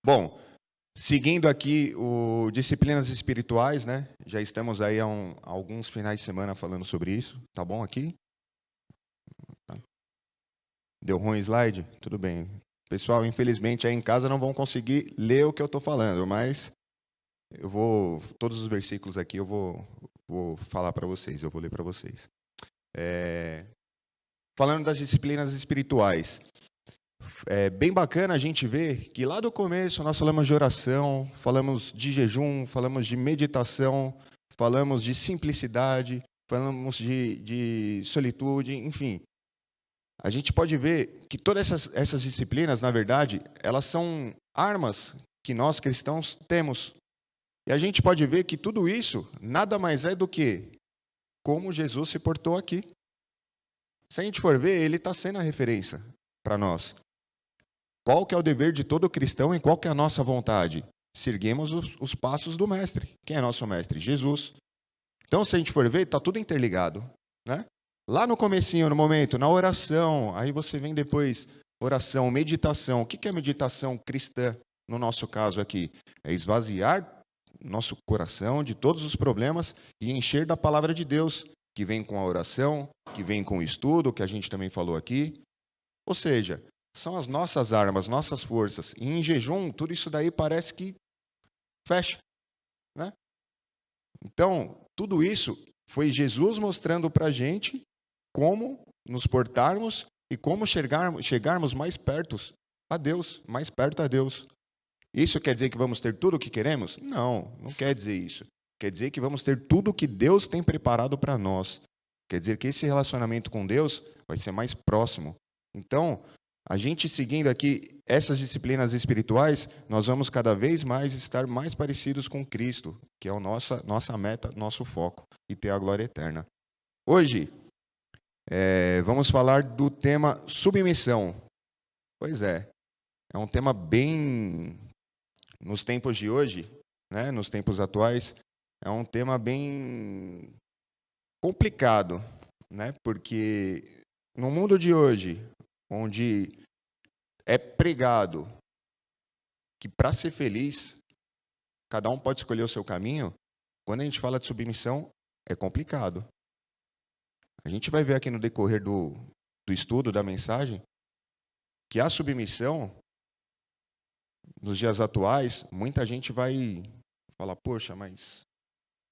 Bom, seguindo aqui o disciplinas espirituais, né? Já estamos aí há alguns finais de semana falando sobre isso. Tá bom aqui? Deu ruim o slide? Tudo bem. Pessoal, infelizmente aí em casa não vão conseguir ler o que eu estou falando, mas todos os versículos aqui eu vou falar para vocês, eu vou ler para vocês. Falando das disciplinas espirituais, é bem bacana a gente ver que lá do começo nós falamos de oração, falamos de jejum, falamos de meditação, falamos de simplicidade, falamos de solitude, enfim. A gente pode ver que todas essas disciplinas, na verdade, elas são armas que nós cristãos temos. E a gente pode ver que tudo isso nada mais é do que como Jesus se portou aqui. Se a gente for ver, ele está sendo a referência para nós. Qual que é o dever de todo cristão e qual que é a nossa vontade? Seguimos os passos do mestre. Quem é nosso mestre? Jesus. Então, se a gente for ver, está tudo interligado, né? Lá no comecinho, no momento, na oração, aí você vem depois, oração, meditação. O que é meditação cristã, no nosso caso aqui? É esvaziar nosso coração de todos os problemas e encher da palavra de Deus, que vem com a oração, que vem com o estudo, que a gente também falou aqui. Ou seja, são as nossas armas, nossas forças. E em jejum, tudo isso daí parece que fecha, né? Então, tudo isso foi Jesus mostrando para a gente como nos portarmos e como chegarmos mais perto a Deus, mais perto a Deus. Isso quer dizer que vamos ter tudo o que queremos? Não, não quer dizer isso. Quer dizer que vamos ter tudo o que Deus tem preparado para nós. Quer dizer que esse relacionamento com Deus vai ser mais próximo. Então, a gente seguindo aqui essas disciplinas espirituais, nós vamos cada vez mais estar mais parecidos com Cristo, que é a nossa meta, nosso foco, e ter a glória eterna. Hoje, vamos falar do tema submissão. Pois é um tema bem, nos tempos de hoje, né, nos tempos atuais, é um tema bem complicado, né, porque no mundo de hoje, onde é pregado que para ser feliz, cada um pode escolher o seu caminho, quando a gente fala de submissão, é complicado. A gente vai ver aqui no decorrer do estudo, da mensagem, que a submissão, nos dias atuais, muita gente vai falar, poxa, mas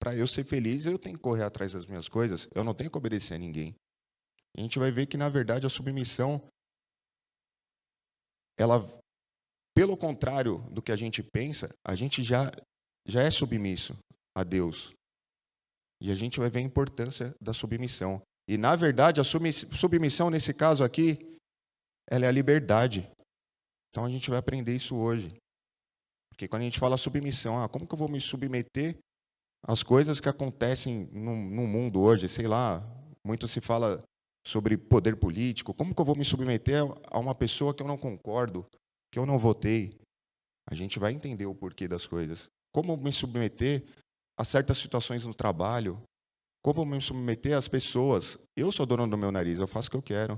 para eu ser feliz, eu tenho que correr atrás das minhas coisas, eu não tenho que obedecer a ninguém. A gente vai ver que, na verdade, a submissão, ela, pelo contrário do que a gente pensa, a gente já é submisso a Deus. E a gente vai ver a importância da submissão. E, na verdade, a submissão, nesse caso aqui, ela é a liberdade. Então, a gente vai aprender isso hoje. Porque quando a gente fala submissão, como que eu vou me submeter às coisas que acontecem no mundo hoje? Sei lá, muito se fala sobre poder político. Como que eu vou me submeter a uma pessoa que eu não concordo, que eu não votei? A gente vai entender o porquê das coisas. Como me submeter a certas situações no trabalho? Como me submeter às pessoas? Eu sou dono do meu nariz, eu faço o que eu quero.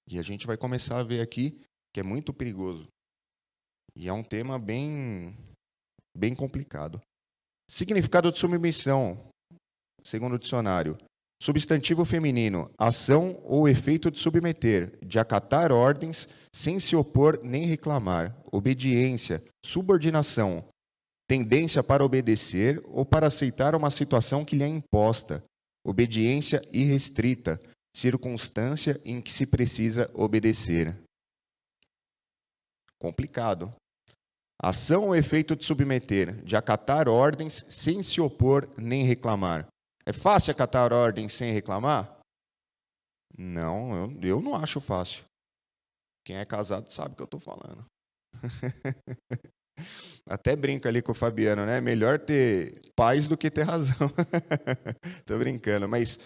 E a gente vai começar a ver aqui que é muito perigoso. E é um tema bem complicado. Significado de submissão, segundo o dicionário. Substantivo feminino, ação ou efeito de submeter, de acatar ordens sem se opor nem reclamar. Obediência, subordinação, tendência para obedecer ou para aceitar uma situação que lhe é imposta. Obediência irrestrita, circunstância em que se precisa obedecer. Complicado. Ação ou efeito de submeter, de acatar ordens sem se opor nem reclamar. É fácil acatar ordens sem reclamar? Não, eu não acho fácil. Quem é casado sabe o que eu estou falando. Até brinco ali com o Fabiano, né? Melhor ter paz do que ter razão. Tô brincando, mas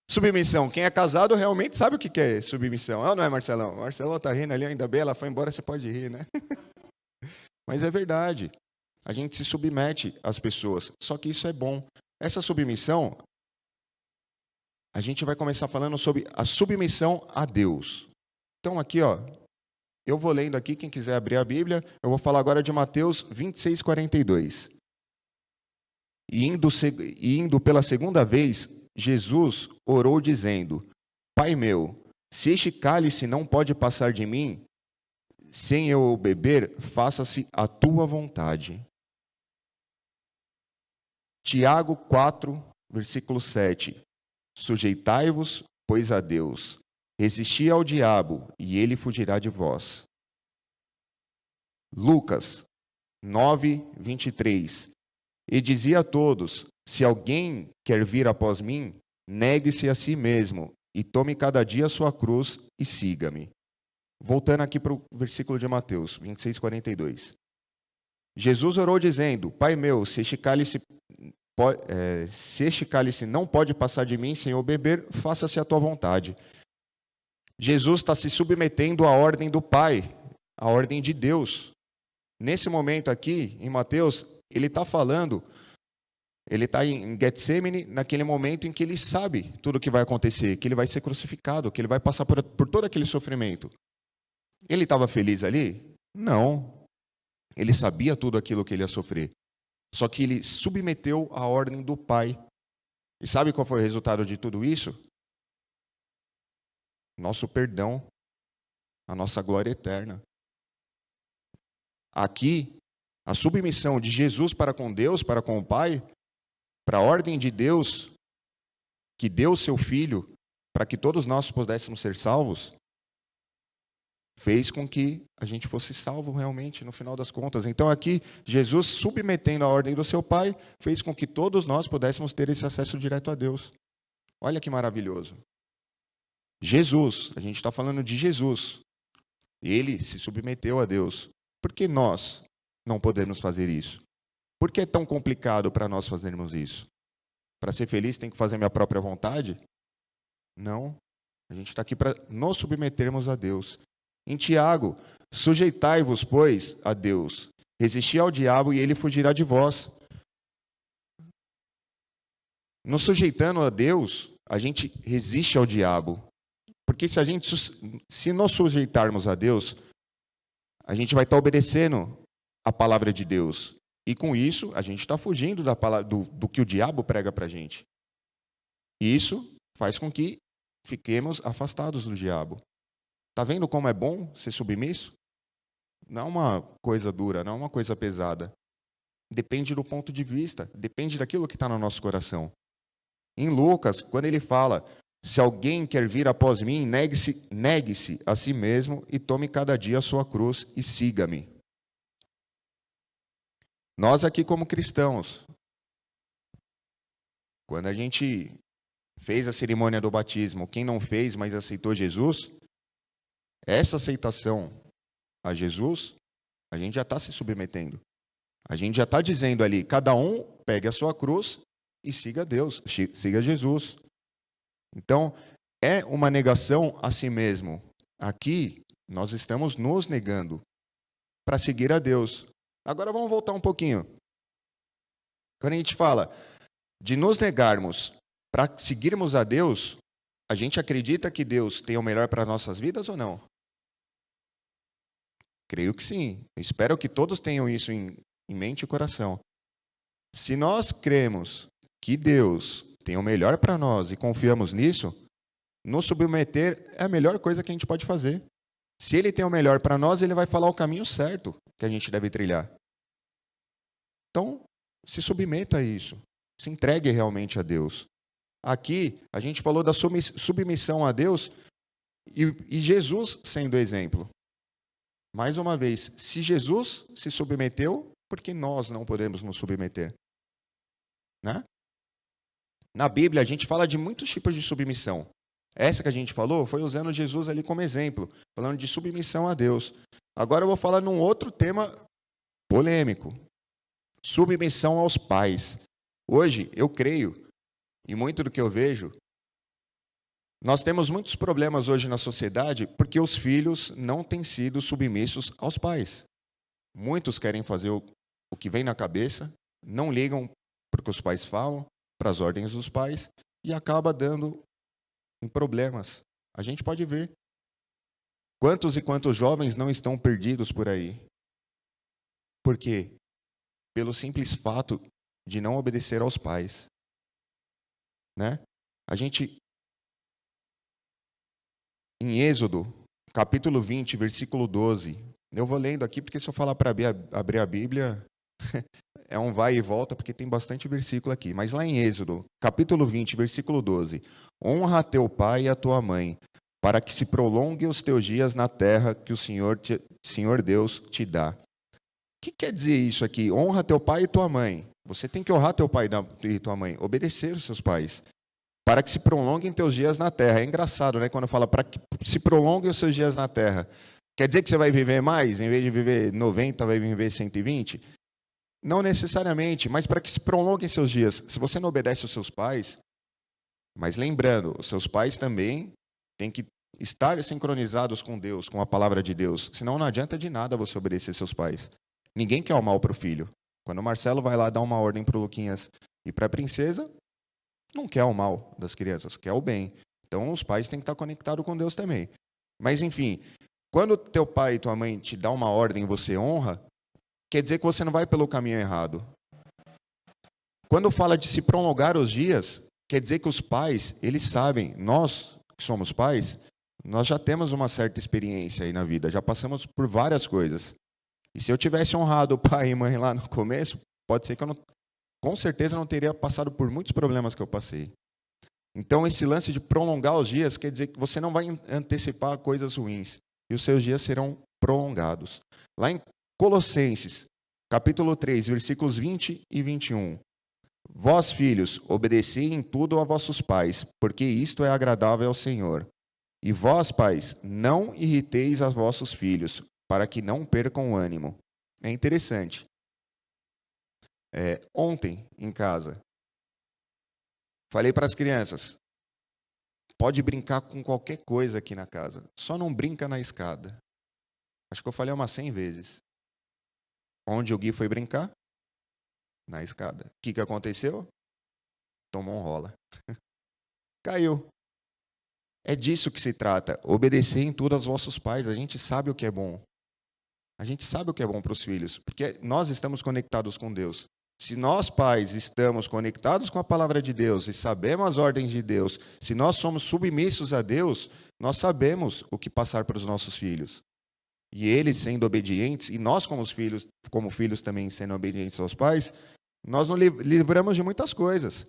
submissão. Quem é casado realmente sabe o que é submissão. Não é, Marcelão? Marcelão tá rindo ali, ainda bem, ela foi embora, você pode rir, né? Mas é verdade. A gente se submete às pessoas. Só que isso é bom. Essa submissão, a gente vai começar falando sobre a submissão a Deus. Então aqui, Eu vou lendo aqui, quem quiser abrir a Bíblia, eu vou falar agora de Mateus 26, 42. E indo pela segunda vez, Jesus orou dizendo: Pai meu, se este cálice não pode passar de mim, sem eu o beber, faça-se a tua vontade. Tiago 4, versículo 7. Sujeitai-vos, pois, a Deus. Resisti ao diabo, e ele fugirá de vós. Lucas 9, 23. E dizia a todos: se alguém quer vir após mim, negue-se a si mesmo, e tome cada dia a sua cruz, e siga-me. Voltando aqui para o versículo de Mateus 26, 42. Jesus orou dizendo: Pai meu, se este cálice não pode passar de mim sem eu beber, faça-se a tua vontade. Jesus está se submetendo à ordem do Pai, à ordem de Deus. Nesse momento aqui, em Mateus, ele está falando, ele está em Getsemane, naquele momento em que ele sabe tudo o que vai acontecer, que ele vai ser crucificado, que ele vai passar por todo aquele sofrimento. Ele estava feliz ali? Não. Ele sabia tudo aquilo que ele ia sofrer. Só que ele submeteu à ordem do Pai. E sabe qual foi o resultado de tudo isso? Nosso perdão, a nossa glória eterna. Aqui, a submissão de Jesus para com Deus, para com o Pai, para a ordem de Deus, que deu o seu Filho, para que todos nós pudéssemos ser salvos, fez com que a gente fosse salvo realmente, no final das contas. Então aqui, Jesus, submetendo a ordem do seu Pai, fez com que todos nós pudéssemos ter esse acesso direto a Deus. Olha que maravilhoso. Jesus, a gente está falando de Jesus. Ele se submeteu a Deus. Por que nós não podemos fazer isso? Por que é tão complicado para nós fazermos isso? Para ser feliz, tem que fazer minha própria vontade? Não. A gente está aqui para nos submetermos a Deus. Em Tiago, sujeitai-vos, pois, a Deus. Resisti ao diabo e ele fugirá de vós. Nos sujeitando a Deus, a gente resiste ao diabo. Porque se nos sujeitarmos a Deus, a gente vai estar obedecendo a palavra de Deus. E com isso, a gente está fugindo do que o diabo prega para a gente. E isso faz com que fiquemos afastados do diabo. Está vendo como é bom ser submisso? Não é uma coisa dura, não é uma coisa pesada. Depende do ponto de vista, depende daquilo que está no nosso coração. Em Lucas, quando ele fala: se alguém quer vir após mim, negue-se a si mesmo e tome cada dia a sua cruz e siga-me. Nós aqui como cristãos, quando a gente fez a cerimônia do batismo, quem não fez, mas aceitou Jesus, essa aceitação a Jesus, a gente já está se submetendo. A gente já está dizendo ali, cada um pegue a sua cruz e siga Deus, siga Jesus. Então, é uma negação a si mesmo. Aqui, nós estamos nos negando para seguir a Deus. Agora vamos voltar um pouquinho. Quando a gente fala de nos negarmos para seguirmos a Deus, a gente acredita que Deus tem o melhor para as nossas vidas ou não? Creio que sim. Eu espero que todos tenham isso em mente e coração. Se nós cremos que Deus tem o melhor para nós e confiamos nisso, nos submeter é a melhor coisa que a gente pode fazer. Se Ele tem o melhor para nós, Ele vai falar o caminho certo que a gente deve trilhar. Então, se submeta a isso. Se entregue realmente a Deus. Aqui, a gente falou da submissão a Deus e Jesus sendo exemplo. Mais uma vez, se Jesus se submeteu, por que nós não podemos nos submeter? Né? Na Bíblia, a gente fala de muitos tipos de submissão. Essa que a gente falou foi usando Jesus ali como exemplo, falando de submissão a Deus. Agora eu vou falar num outro tema polêmico. Submissão aos pais. Hoje, eu creio, e muito do que eu vejo, nós temos muitos problemas hoje na sociedade porque os filhos não têm sido submissos aos pais. Muitos querem fazer o que vem na cabeça, não ligam para o que os pais falam, para as ordens dos pais, e acaba dando em problemas. A gente pode ver Quantos e quantos jovens não estão perdidos por aí? Por quê? Pelo simples fato de não obedecer aos pais, né? A gente, em Êxodo, capítulo 20, versículo 12, eu vou lendo aqui, porque se eu falar para abrir a Bíblia, é um vai e volta, porque tem bastante versículo aqui. Mas lá em Êxodo, capítulo 20, versículo 12, honra a teu pai e a tua mãe, para que se prolonguem os teus dias na terra que o Senhor Deus te dá. O que quer dizer isso aqui? Honra teu pai e tua mãe. Você tem que honrar teu pai e tua mãe, obedecer os seus pais, para que se prolonguem teus dias na terra. É engraçado, né? Quando fala para que se prolonguem os seus dias na terra. Quer dizer que você vai viver mais? Em vez de viver 90, vai viver 120? Não necessariamente, mas para que se prolonguem seus dias. Se você não obedece aos seus pais, mas lembrando, os seus pais também têm que estar sincronizados com Deus, com a palavra de Deus. Senão não adianta de nada você obedecer seus pais. Ninguém quer o mal para o filho. Quando o Marcelo vai lá dar uma ordem para o Luquinhas e para a princesa, não quer o mal das crianças, quer o bem. Então os pais têm que estar conectados com Deus também. Mas enfim, quando teu pai e tua mãe te dão uma ordem e você honra, quer dizer que você não vai pelo caminho errado. Quando fala de se prolongar os dias, quer dizer que os pais, eles sabem, nós que somos pais, nós já temos uma certa experiência aí na vida, já passamos por várias coisas. E se eu tivesse honrado o pai e mãe lá no começo, pode ser que eu não, com certeza não teria passado por muitos problemas que eu passei. Então, esse lance de prolongar os dias quer dizer que você não vai antecipar coisas ruins. E os seus dias serão prolongados. Lá em Colossenses, capítulo 3, versículos 20 e 21. Vós, filhos, obedecei em tudo a vossos pais, porque isto é agradável ao Senhor. E vós, pais, não irriteis a vossos filhos, para que não percam o ânimo. É interessante. Ontem, em casa, falei para as crianças, pode brincar com qualquer coisa aqui na casa, só não brinca na escada. Acho que eu falei umas 100 vezes. Onde o Gui foi brincar? Na escada. O que aconteceu? Tomou um rola. Caiu. É disso que se trata. Obedecer em tudo aos vossos pais. A gente sabe o que é bom. A gente sabe o que é bom para os filhos, porque nós estamos conectados com Deus. Se nós, pais, estamos conectados com a palavra de Deus e sabemos as ordens de Deus, se nós somos submissos a Deus, nós sabemos o que passar para os nossos filhos. E eles sendo obedientes, e nós como filhos também sendo obedientes aos pais, nós nos livramos de muitas coisas.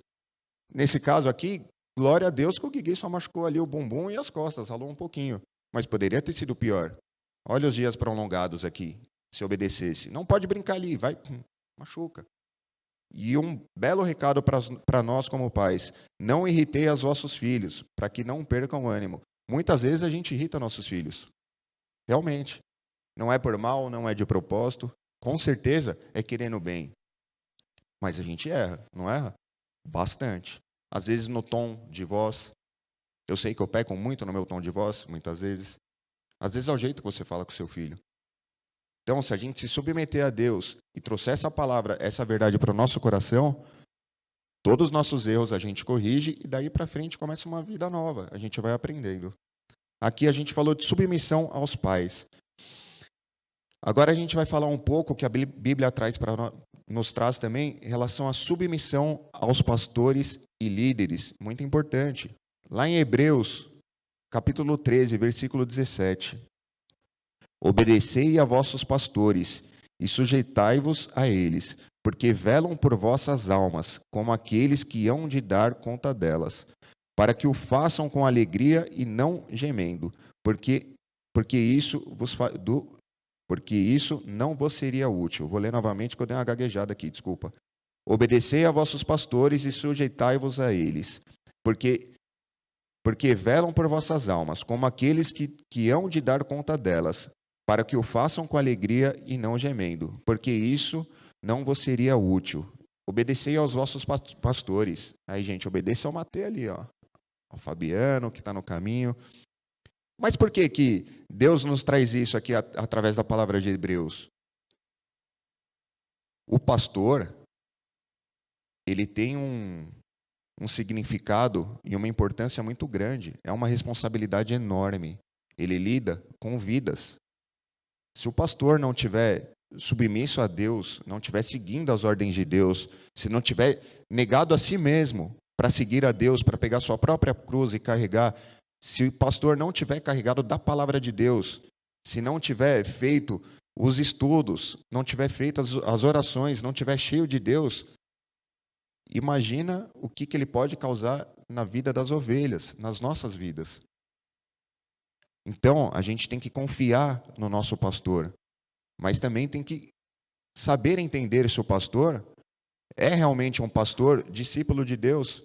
Nesse caso aqui, glória a Deus que o Guigui só machucou ali o bumbum e as costas, ralou um pouquinho. Mas poderia ter sido pior. Olha os dias prolongados aqui, se obedecesse. Não pode brincar ali, vai, machuca. E um belo recado para nós como pais, não irritei os vossos filhos, para que não percam o ânimo. Muitas vezes a gente irrita nossos filhos. Realmente. Não é por mal, não é de propósito. Com certeza é querendo bem. Mas a gente erra, não erra? Bastante. Às vezes no tom de voz. Eu sei que eu peco muito no meu tom de voz, muitas vezes. Às vezes é o jeito que você fala com seu filho. Então, se a gente se submeter a Deus e trouxer essa palavra, essa verdade para o nosso coração, todos os nossos erros a gente corrige e daí para frente começa uma vida nova. A gente vai aprendendo. Aqui a gente falou de submissão aos pais. Agora a gente vai falar um pouco que a Bíblia nos traz também em relação à submissão aos pastores e líderes. Muito importante. Lá em Hebreus, capítulo 13, versículo 17. Obedecei a vossos pastores e sujeitai-vos a eles, porque velam por vossas almas, como aqueles que hão de dar conta delas, para que o façam com alegria e não gemendo, porque isso não vos seria útil. Vou ler novamente, que eu dei uma gaguejada aqui, desculpa. Obedecei a vossos pastores e sujeitai-vos a eles, porque velam por vossas almas, como aqueles que hão de dar conta delas, para que o façam com alegria e não gemendo, porque isso não vos seria útil. Obedecei aos vossos pastores. Aí, gente, obedeça ao Mateus ali, ó, ao Fabiano, que está no caminho. Mas por que Deus nos traz isso aqui através da palavra de Hebreus? O pastor, ele tem um significado e uma importância muito grande. É uma responsabilidade enorme. ele lida com vidas. Se o pastor não tiver submisso a Deus, não tiver seguindo as ordens de Deus, se não tiver negado a si mesmo para seguir a Deus, para pegar sua própria cruz e carregar, se o pastor não tiver carregado da palavra de Deus, se não tiver feito os estudos, não tiver feito as orações, não tiver cheio de Deus, imagina o que ele pode causar na vida das ovelhas, nas nossas vidas. Então, a gente tem que confiar no nosso pastor, mas também tem que saber entender se o pastor é realmente um pastor discípulo de Deus,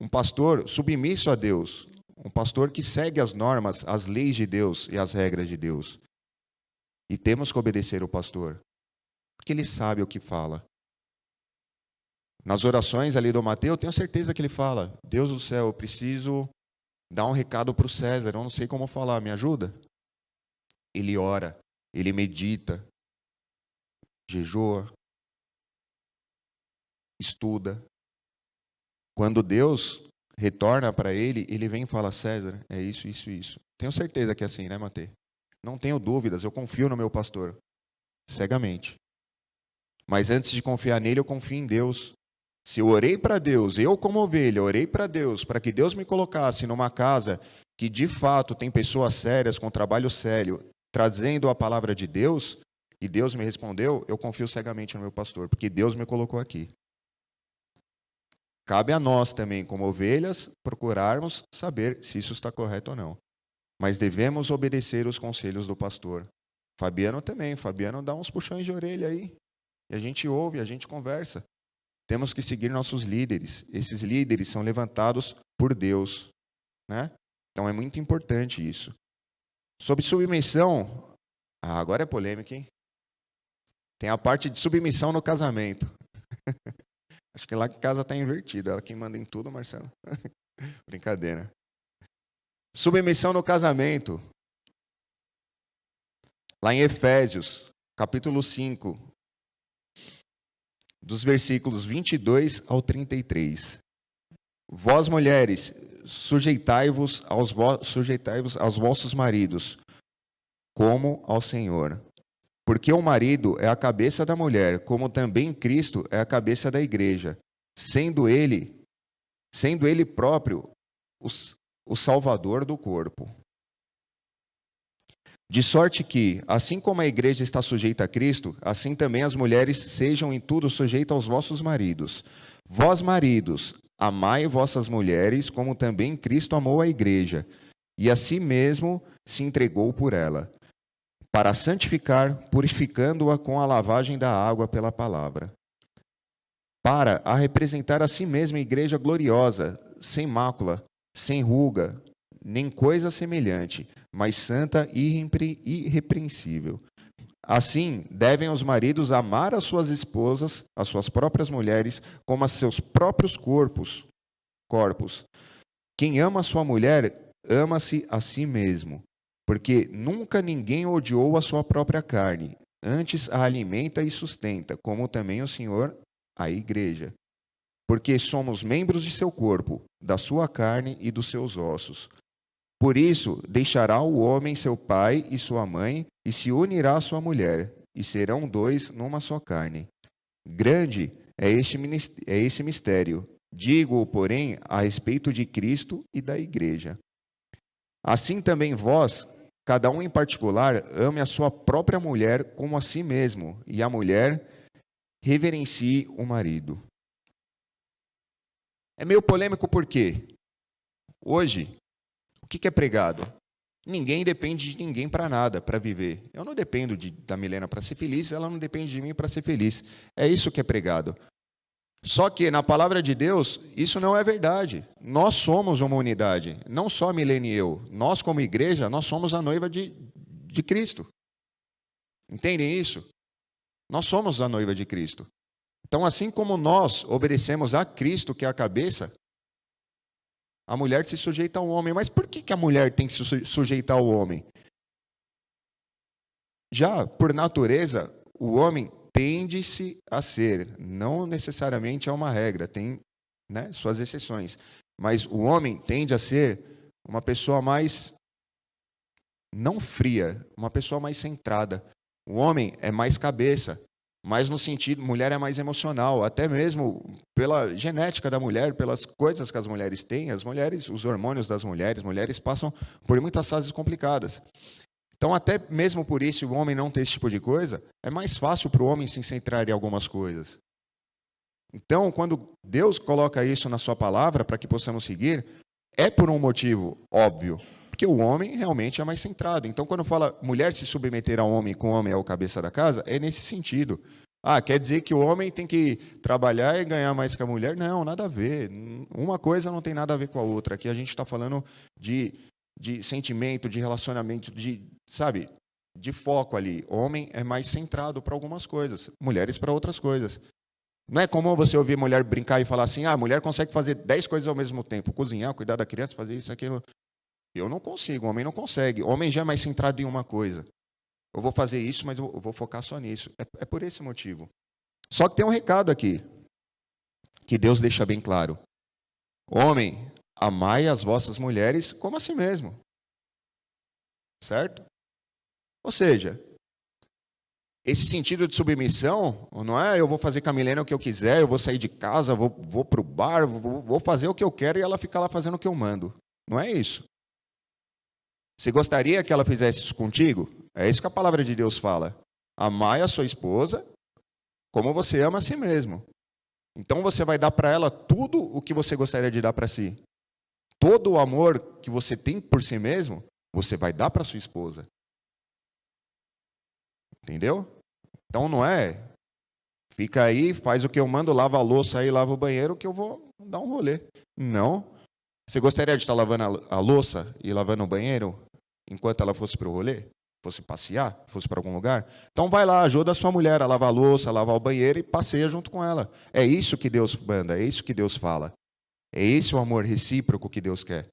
um pastor submisso a Deus, um pastor que segue as normas, as leis de Deus e as regras de Deus. E temos que obedecer o pastor, porque ele sabe o que fala. Nas orações ali do Mateus, eu tenho certeza que ele fala: Deus do céu, eu preciso dar um recado para o César, eu não sei como falar, me ajuda? Ele ora, ele medita, jejua, estuda. Quando Deus retorna para ele, ele vem e fala: César, é isso, isso, isso. Tenho certeza que é assim, né, Mateus? Não tenho dúvidas, eu confio no meu pastor, cegamente. Mas antes de confiar nele, eu confio em Deus. Se eu orei para Deus, eu como ovelha, orei para Deus, para que Deus me colocasse numa casa que de fato tem pessoas sérias, com trabalho sério, trazendo a palavra de Deus, e Deus me respondeu, eu confio cegamente no meu pastor, porque Deus me colocou aqui. Cabe a nós também, como ovelhas, procurarmos saber se isso está correto ou não. Mas devemos obedecer os conselhos do pastor. Fabiano também, Fabiano dá uns puxões de orelha aí, e a gente ouve, a gente conversa. Temos que seguir nossos líderes. Esses líderes são levantados por Deus, né? Então é muito importante isso. Sobre submissão, agora é polêmica, hein? Tem a parte de submissão no casamento. Acho que lá que casa está invertido. Ela quem manda em tudo, Marcelo. Brincadeira. Submissão no casamento. Lá em Efésios, capítulo 5, dos versículos 22 ao 33. Vós, mulheres, sujeitai-vos aos vossos maridos, como ao Senhor. Porque o marido é a cabeça da mulher, como também Cristo é a cabeça da igreja, sendo ele próprio o Salvador do corpo. De sorte que, assim como a igreja está sujeita a Cristo, assim também as mulheres sejam em tudo sujeitas aos vossos maridos. Vós, maridos, amai vossas mulheres, como também Cristo amou a igreja, e a si mesmo se entregou por ela, para santificar, purificando-a com a lavagem da água pela palavra, para a representar a si mesma a igreja gloriosa, sem mácula, sem ruga, nem coisa semelhante, mas santa e irrepreensível. Assim, devem os maridos amar as suas esposas, as suas próprias mulheres, como a seus próprios corpos. Quem ama a sua mulher, ama-se a si mesmo, porque nunca ninguém odiou a sua própria carne, antes a alimenta e sustenta, como também o Senhor a igreja. Porque somos membros de seu corpo, da sua carne e dos seus ossos. Por isso, deixará o homem seu pai e sua mãe, e se unirá à sua mulher, e serão dois numa só carne. Grande é esse mistério. Digo-o, porém, a respeito de Cristo e da igreja. Assim também vós, cada um em particular, ame a sua própria mulher como a si mesmo, e a mulher reverencie o marido. É meio polêmico porque hoje, o que é pregado? Ninguém depende de ninguém para nada, para viver. Eu não dependo da Milena para ser feliz, ela não depende de mim para ser feliz. É isso que é pregado. Só que na palavra de Deus, isso não é verdade. Nós somos uma unidade, não só a Milena e eu. Nós, como igreja, nós somos a noiva de Cristo. Entendem isso? Nós somos a noiva de Cristo. Então, assim como nós obedecemos a Cristo, que é a cabeça, a mulher se sujeita ao homem. Mas por que a mulher tem que se sujeitar ao homem? Já, por natureza, o homem tende-se a ser. Não necessariamente é uma regra, tem, né, suas exceções. Mas o homem tende a ser uma pessoa mais não fria, uma pessoa mais centrada. O homem é mais cabeça, mas no sentido, mulher é mais emocional, até mesmo pela genética da mulher, pelas coisas que as mulheres têm, os hormônios das mulheres passam por muitas fases complicadas. Então, até mesmo por isso, o homem não ter esse tipo de coisa, é mais fácil para o homem se centrar em algumas coisas. Então, quando Deus coloca isso na sua palavra, para que possamos seguir, é por um motivo óbvio, porque o homem realmente é mais centrado. Então, quando fala mulher se submeter ao homem, com o homem é o cabeça da casa, é nesse sentido. Quer dizer que o homem tem que trabalhar e ganhar mais que a mulher? Não, nada a ver. Uma coisa não tem nada a ver com a outra. Aqui a gente está falando de sentimento, de relacionamento, de foco ali. Homem é mais centrado para algumas coisas, mulheres para outras coisas. Não é comum você ouvir mulher brincar e falar assim, a mulher consegue fazer 10 coisas ao mesmo tempo, cozinhar, cuidar da criança, fazer isso, aquilo. Eu não consigo, o homem não consegue. O homem já é mais centrado em uma coisa. Eu vou fazer isso, mas eu vou focar só nisso. É por esse motivo. Só que tem um recado aqui, que Deus deixa bem claro. Homem, amai as vossas mulheres como a si mesmo. Certo? Ou seja, esse sentido de submissão, não é eu vou fazer com a Milena o que eu quiser, eu vou sair de casa, vou para o bar, vou fazer o que eu quero e ela fica lá fazendo o que eu mando. Não é isso. Você gostaria que ela fizesse isso contigo? É isso que a palavra de Deus fala. Amai a sua esposa como você ama a si mesmo. Então você vai dar para ela tudo o que você gostaria de dar para si. Todo o amor que você tem por si mesmo, você vai dar para sua esposa. Entendeu? Então não é, fica aí, faz o que eu mando, lava a louça aí, lava o banheiro, que eu vou dar um rolê. Não. Você gostaria de estar lavando a louça e lavando o banheiro enquanto ela fosse para o rolê? Fosse passear? Fosse para algum lugar? Então vai lá, ajuda a sua mulher a lavar a louça, a lavar o banheiro e passeia junto com ela. É isso que Deus manda, é isso que Deus fala. É esse o amor recíproco que Deus quer.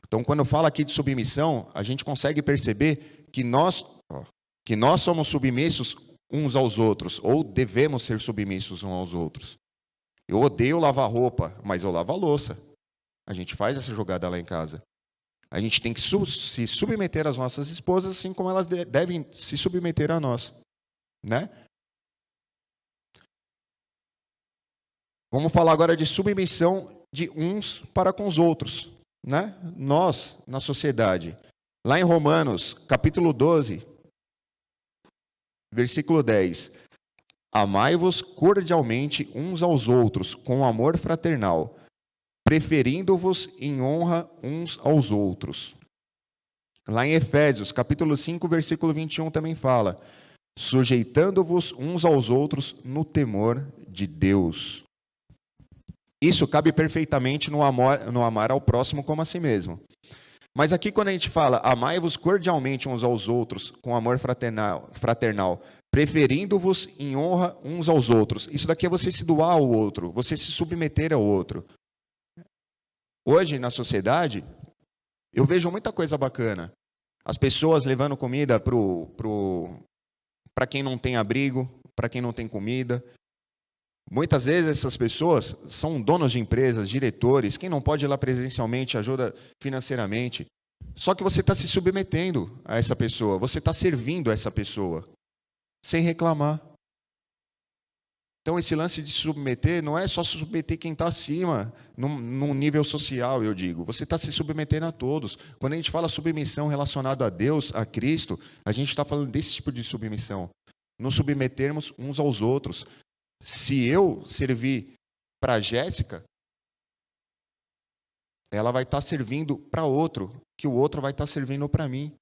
Então quando fala aqui de submissão, a gente consegue perceber que nós somos submissos uns aos outros, ou devemos ser submissos uns aos outros. Eu odeio lavar roupa, mas eu lavo a louça. A gente faz essa jogada lá em casa. A gente tem que se submeter às nossas esposas, assim como elas devem se submeter a nós. Né? Vamos falar agora de submissão de uns para com os outros. Né? Nós, na sociedade. Lá em Romanos, capítulo 12, versículo 10. Amai-vos cordialmente uns aos outros, com amor fraternal, preferindo-vos em honra uns aos outros. Lá em Efésios, capítulo 5, versículo 21, também fala, sujeitando-vos uns aos outros no temor de Deus. Isso cabe perfeitamente no amar ao próximo como a si mesmo. Mas aqui quando a gente fala, amai-vos cordialmente uns aos outros, com amor fraternal, preferindo-vos em honra uns aos outros. Isso daqui é você se doar ao outro, você se submeter ao outro. Hoje, na sociedade, eu vejo muita coisa bacana. As pessoas levando comida para quem não tem abrigo, para quem não tem comida. Muitas vezes essas pessoas são donos de empresas, diretores, quem não pode ir lá presencialmente ajuda financeiramente. Só que você está se submetendo a essa pessoa, você está servindo a essa pessoa, sem reclamar. Então esse lance de submeter não é só submeter quem está acima, num nível social, eu digo. Você está se submetendo a todos. Quando a gente fala submissão relacionada a Deus, a Cristo, a gente está falando desse tipo de submissão. Nos submetermos uns aos outros. Se eu servir para a Jéssica, ela vai estar servindo para outro, que o outro vai estar servindo para mim.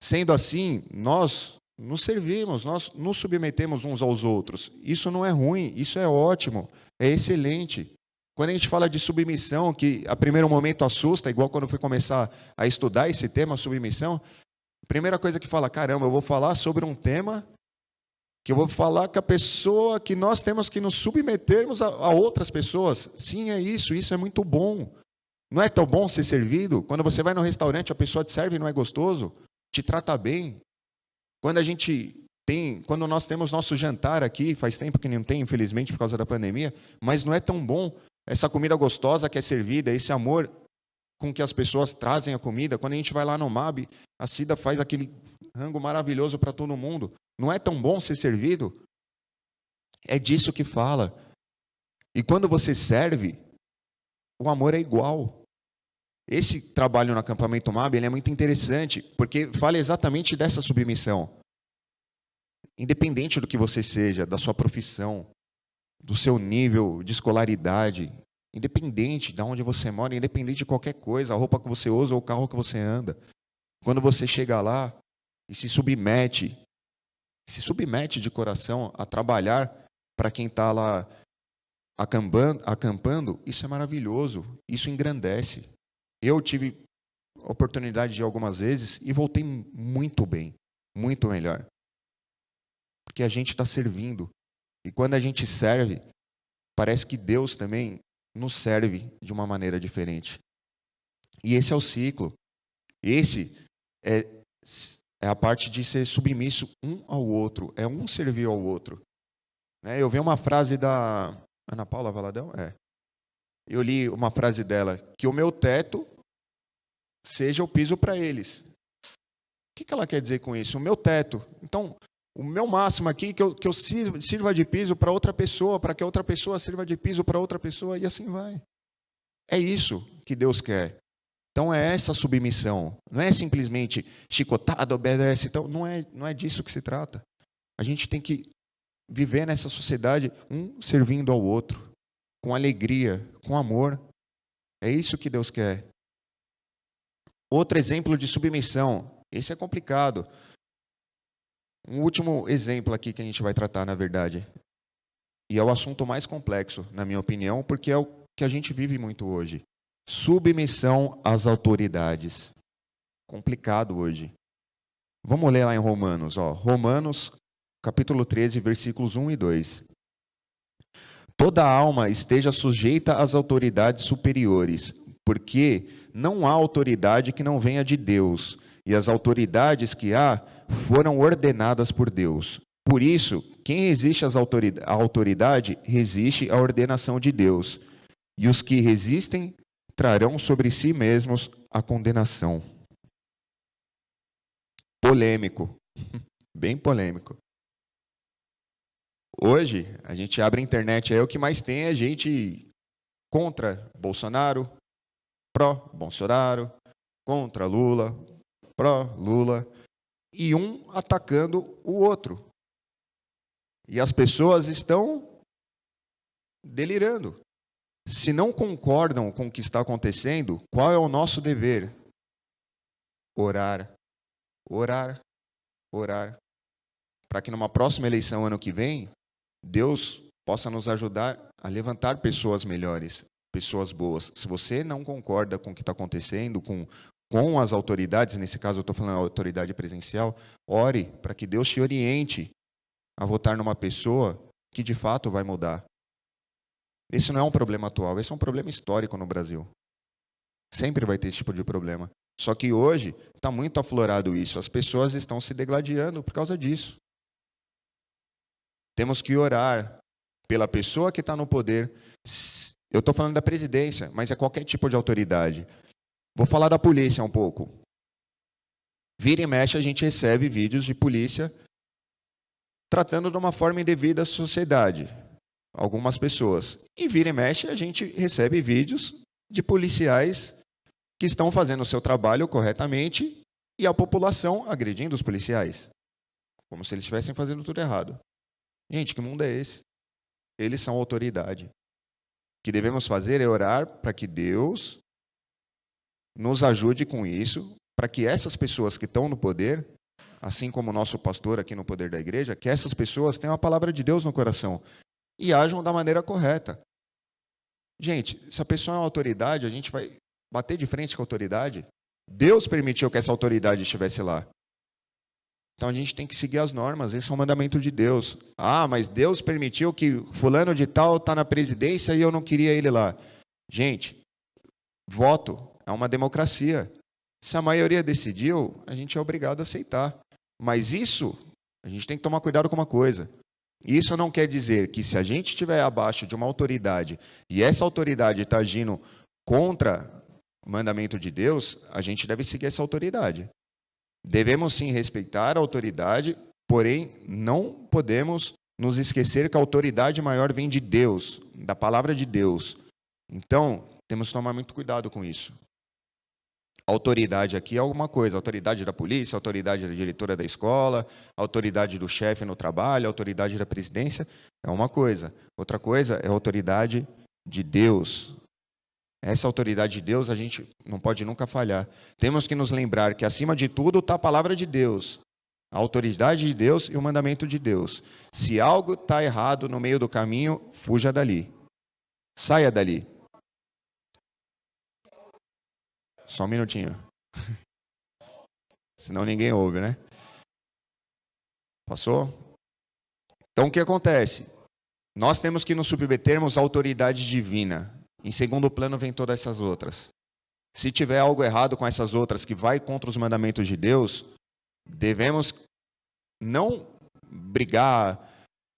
Sendo assim, nós nos servimos, nós nos submetemos uns aos outros. Isso não é ruim, isso é ótimo, é excelente. Quando a gente fala de submissão, que a primeiro momento assusta, igual quando eu fui começar a estudar esse tema, submissão, a primeira coisa que fala, caramba, eu vou falar sobre um tema que eu vou falar que a pessoa, que nós temos que nos submetermos a outras pessoas. Sim, é isso é muito bom. Não é tão bom ser servido? Quando você vai no restaurante, a pessoa te serve e não é gostoso? Te trata bem? Quando nós temos nosso jantar aqui, faz tempo que não tem, infelizmente, por causa da pandemia, mas não é tão bom essa comida gostosa que é servida, esse amor com que as pessoas trazem a comida. Quando a gente vai lá no MAB, a Cida faz aquele rango maravilhoso para todo mundo. Não é tão bom ser servido? É disso que fala. E quando você serve, o amor é igual. Esse trabalho no acampamento MAB ele é muito interessante, porque fala exatamente dessa submissão. Independente do que você seja, da sua profissão, do seu nível de escolaridade, independente de onde você mora, independente de qualquer coisa, a roupa que você usa ou o carro que você anda, quando você chega lá e se submete de coração a trabalhar para quem está lá acampando, isso é maravilhoso, isso engrandece. Eu tive a oportunidade de ir algumas vezes e voltei muito bem, muito melhor. Porque a gente está servindo. E quando a gente serve, parece que Deus também nos serve de uma maneira diferente. E esse é o ciclo. Esse é a parte de ser submisso um ao outro. É um servir ao outro. Eu vi uma frase da Ana Paula Valadão? Eu li uma frase dela, que o meu teto seja o piso para eles. O que ela quer dizer com isso? O meu teto. Então, o meu máximo aqui, que eu sirva de piso para outra pessoa, para que a outra pessoa sirva de piso para outra pessoa, e assim vai. É isso que Deus quer. Então, é essa submissão. Não é simplesmente chicotada, obedece. Então, não é disso que se trata. A gente tem que viver nessa sociedade, um servindo ao outro, com alegria, com amor. É isso que Deus quer. Outro exemplo de submissão. Esse é complicado. Um último exemplo aqui que a gente vai tratar, na verdade. E é o assunto mais complexo, na minha opinião, porque é o que a gente vive muito hoje. Submissão às autoridades. Complicado hoje. Vamos ler lá em Romanos. Romanos, capítulo 13, versículos 1 e 2. Toda alma esteja sujeita às autoridades superiores, porque não há autoridade que não venha de Deus, e as autoridades que há foram ordenadas por Deus. Por isso, quem resiste à autoridade, resiste à ordenação de Deus. E os que resistem trarão sobre si mesmos a condenação. Polêmico. Bem polêmico. Hoje, a gente abre a internet, o que mais tem é gente contra Bolsonaro, pró-Bolsonaro, contra Lula, pró-Lula, e um atacando o outro. E as pessoas estão delirando. Se não concordam com o que está acontecendo, qual é o nosso dever? Orar, orar, orar. Para que numa próxima eleição, ano que vem, Deus possa nos ajudar a levantar pessoas melhores, pessoas boas. Se você não concorda com o que está acontecendo, com as autoridades, nesse caso eu estou falando da autoridade presencial, ore para que Deus te oriente a votar numa pessoa que de fato vai mudar. Esse não é um problema atual, esse é um problema histórico no Brasil. Sempre vai ter esse tipo de problema. Só que hoje está muito aflorado isso, as pessoas estão se degladiando por causa disso. Temos que orar pela pessoa que está no poder. Eu estou falando da presidência, mas é qualquer tipo de autoridade. Vou falar da polícia um pouco. Vira e mexe, a gente recebe vídeos de polícia tratando de uma forma indevida a sociedade, algumas pessoas. E vira e mexe, a gente recebe vídeos de policiais que estão fazendo o seu trabalho corretamente e a população agredindo os policiais, como se eles estivessem fazendo tudo errado. Gente, que mundo é esse? Eles são autoridade. O que devemos fazer é orar para que Deus nos ajude com isso, para que essas pessoas que estão no poder, assim como o nosso pastor aqui no poder da igreja, que essas pessoas tenham a palavra de Deus no coração e ajam da maneira correta. Gente, se a pessoa é uma autoridade, a gente vai bater de frente com a autoridade? Deus permitiu que essa autoridade estivesse lá. Então a gente tem que seguir as normas, esse é um mandamento de Deus. Ah, mas Deus permitiu que fulano de tal está na presidência e eu não queria ele lá. Gente, voto é uma democracia. Se a maioria decidiu, a gente é obrigado a aceitar. Mas isso, a gente tem que tomar cuidado com uma coisa. Isso não quer dizer que se a gente estiver abaixo de uma autoridade e essa autoridade está agindo contra mandamento de Deus, a gente deve seguir essa autoridade. Devemos sim respeitar a autoridade, porém não podemos nos esquecer que a autoridade maior vem de Deus, da palavra de Deus. Então, temos que tomar muito cuidado com isso. A autoridade aqui é alguma coisa, a autoridade da polícia, a autoridade da diretora da escola, a autoridade do chefe no trabalho, a autoridade da presidência, é uma coisa. Outra coisa é a autoridade de Deus. Essa autoridade de Deus a gente não pode nunca falhar. Temos que nos lembrar que acima de tudo está a palavra de Deus, a autoridade de Deus e o mandamento de Deus. Se algo está errado no meio do caminho, fuja dali. Saia dali. Só um minutinho. Senão ninguém ouve, né? Passou? Então o que acontece? Nós temos que nos submetermos à autoridade divina. Em segundo plano vem todas essas outras. Se tiver algo errado com essas outras que vai contra os mandamentos de Deus, devemos não brigar,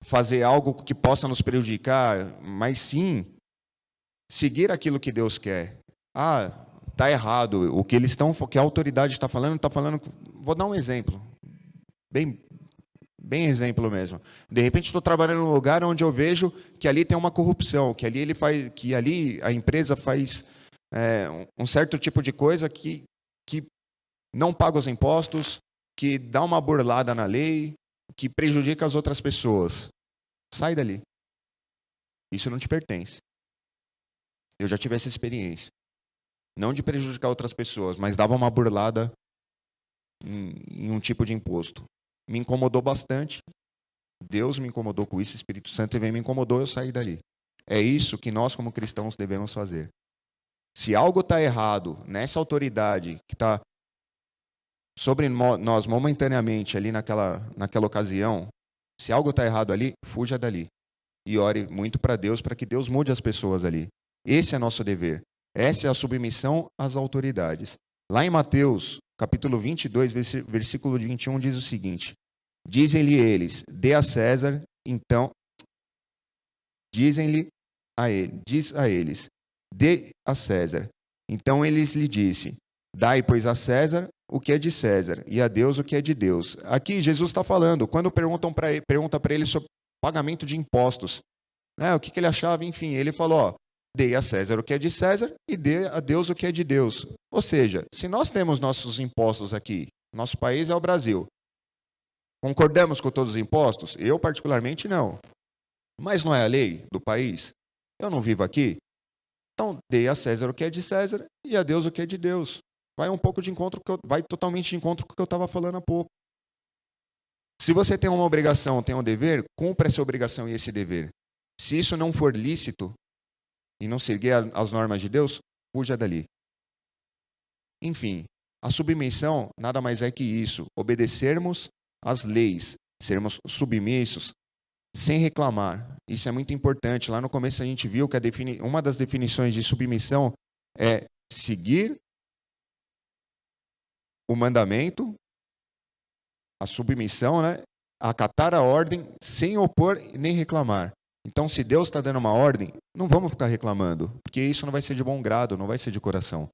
fazer algo que possa nos prejudicar, mas sim seguir aquilo que Deus quer. Está errado. O que eles estão, que a autoridade está falando. Vou dar um exemplo, bem exemplo mesmo. De repente estou trabalhando num lugar onde eu vejo que ali tem uma corrupção, que ali a empresa faz um certo tipo de coisa que não paga os impostos, que dá uma burlada na lei, que prejudica as outras pessoas. Sai dali. Isso não te pertence. Eu já tive essa experiência. Não de prejudicar outras pessoas, mas dava uma burlada em um tipo de imposto. Me incomodou bastante. Deus me incomodou com isso, Espírito Santo me incomodou, eu saí dali. É isso que nós, como cristãos, devemos fazer. Se algo está errado nessa autoridade que está sobre nós momentaneamente ali naquela ocasião, se algo está errado ali, fuja dali. E ore muito para Deus, para que Deus mude as pessoas ali. Esse é nosso dever. Essa é a submissão às autoridades. Lá em Mateus, capítulo 22, versículo 21, diz o seguinte: dizem-lhe eles, dê a César, então, diz a eles, dê a César. Então eles lhe disse, dai, pois, a César o que é de César, e a Deus o que é de Deus. Aqui Jesus está falando, quando pergunta para ele sobre pagamento de impostos, o que ele achava, enfim, ele falou, dê a César o que é de César e dê a Deus o que é de Deus. Ou seja, se nós temos nossos impostos aqui, nosso país é o Brasil, concordamos com todos os impostos? Eu, particularmente, não. Mas não é a lei do país? Eu não vivo aqui? Então, dê a César o que é de César e a Deus o que é de Deus. Vai totalmente de encontro com o que eu estava falando há pouco. Se você tem uma obrigação, tem um dever, cumpra essa obrigação e esse dever. Se isso não for lícito e não seguir as normas de Deus, fuja dali. Enfim, a submissão nada mais é que isso, obedecermos às leis, sermos submissos, sem reclamar. Isso é muito importante. Lá no começo a gente viu que uma das definições de submissão é seguir o mandamento, a submissão, acatar a ordem sem opor nem reclamar. Então, se Deus está dando uma ordem, não vamos ficar reclamando, porque isso não vai ser de bom grado, não vai ser de coração.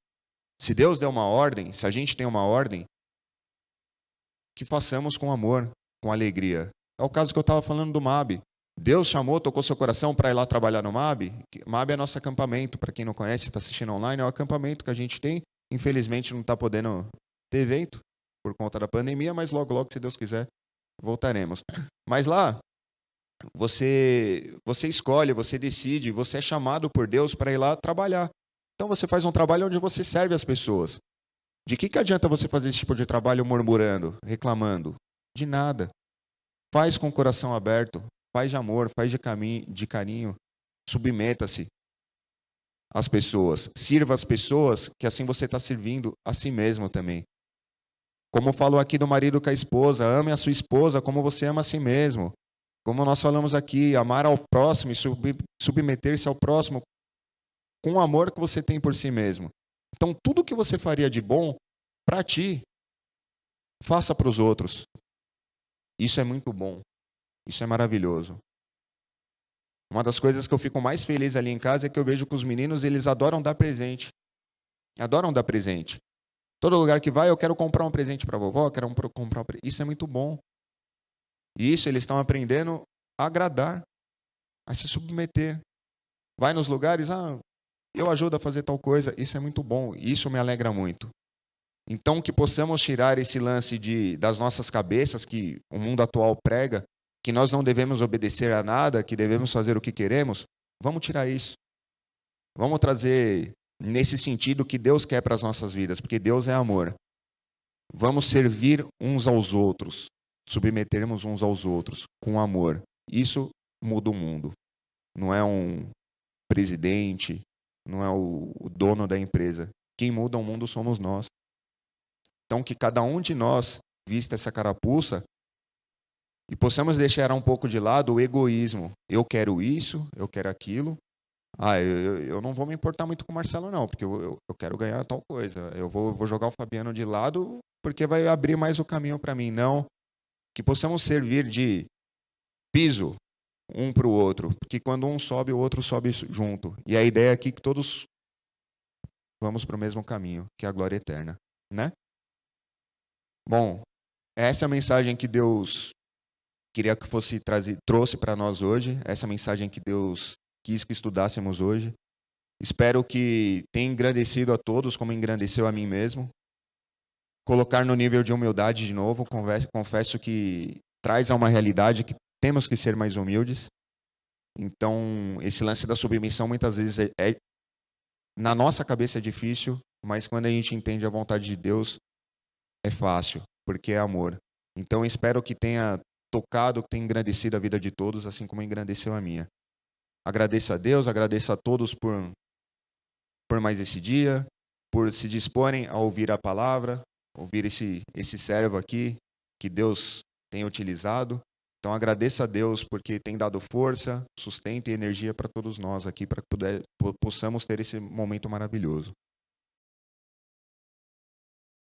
Se Deus der uma ordem, se a gente tem uma ordem, que façamos com amor, com alegria. É o caso que eu estava falando do MAB. Deus chamou, tocou seu coração para ir lá trabalhar no MAB. MAB é nosso acampamento, para quem não conhece, está assistindo online, é o acampamento que a gente tem. Infelizmente não está podendo ter evento por conta da pandemia, mas logo, logo, se Deus quiser, voltaremos. Mas lá, você escolhe, você decide, você é chamado por Deus para ir lá trabalhar. Então você faz um trabalho onde você serve as pessoas. De que adianta você fazer esse tipo de trabalho murmurando, reclamando? De nada. Faz com o coração aberto, faz de amor, faz de carinho, submeta-se às pessoas. Sirva as pessoas, que assim você está servindo a si mesmo também. Como falou aqui do marido com a esposa, ame a sua esposa como você ama a si mesmo. Como nós falamos aqui, amar ao próximo e submeter-se ao próximo com o amor que você tem por si mesmo. Então, tudo que você faria de bom para ti, faça para os outros. Isso é muito bom. Isso é maravilhoso. Uma das coisas que eu fico mais feliz ali em casa é que eu vejo que os meninos, eles adoram dar presente. Adoram dar presente. Todo lugar que vai, eu quero comprar um presente para a vovó, quero comprar um presente. Isso é muito bom. E isso eles estão aprendendo a agradar, a se submeter. Vai nos lugares, eu ajudo a fazer tal coisa. Isso é muito bom. Isso me alegra muito. Então, que possamos tirar esse lance das nossas cabeças, que o mundo atual prega, que nós não devemos obedecer a nada, que devemos fazer o que queremos. Vamos tirar isso. Vamos trazer nesse sentido que Deus quer para as nossas vidas, porque Deus é amor. Vamos servir uns aos outros, submetermos uns aos outros com amor. Isso muda o mundo. Não é um presidente, não é o dono da empresa. Quem muda o mundo somos nós. Então, que cada um de nós vista essa carapuça e possamos deixar um pouco de lado o egoísmo. Eu quero isso, eu quero aquilo. Eu não vou me importar muito com o Marcelo, não, porque eu quero ganhar tal coisa. Eu vou jogar o Fabiano de lado porque vai abrir mais o caminho para mim. Não, que possamos servir de piso um para o outro, porque quando um sobe, o outro sobe junto. E a ideia aqui é que todos vamos para o mesmo caminho, que é a glória eterna, né? Bom, essa é a mensagem que Deus queria que trouxe para nós hoje, essa mensagem que Deus quis que estudássemos hoje. Espero que tenha engrandecido a todos, como engrandeceu a mim mesmo. Colocar no nível de humildade de novo, confesso que traz a uma realidade que temos que ser mais humildes. Então, esse lance da submissão muitas vezes na nossa cabeça é difícil, mas quando a gente entende a vontade de Deus, é fácil, porque é amor. Então, espero que tenha tocado, que tenha engrandecido a vida de todos, assim como engrandeceu a minha. Agradeço a Deus, agradeço a todos por mais esse dia, por se disporem a ouvir a palavra, ouvir esse servo aqui, que Deus tem utilizado. Então, agradeço a Deus porque tem dado força, sustento e energia para todos nós aqui, para que possamos ter esse momento maravilhoso.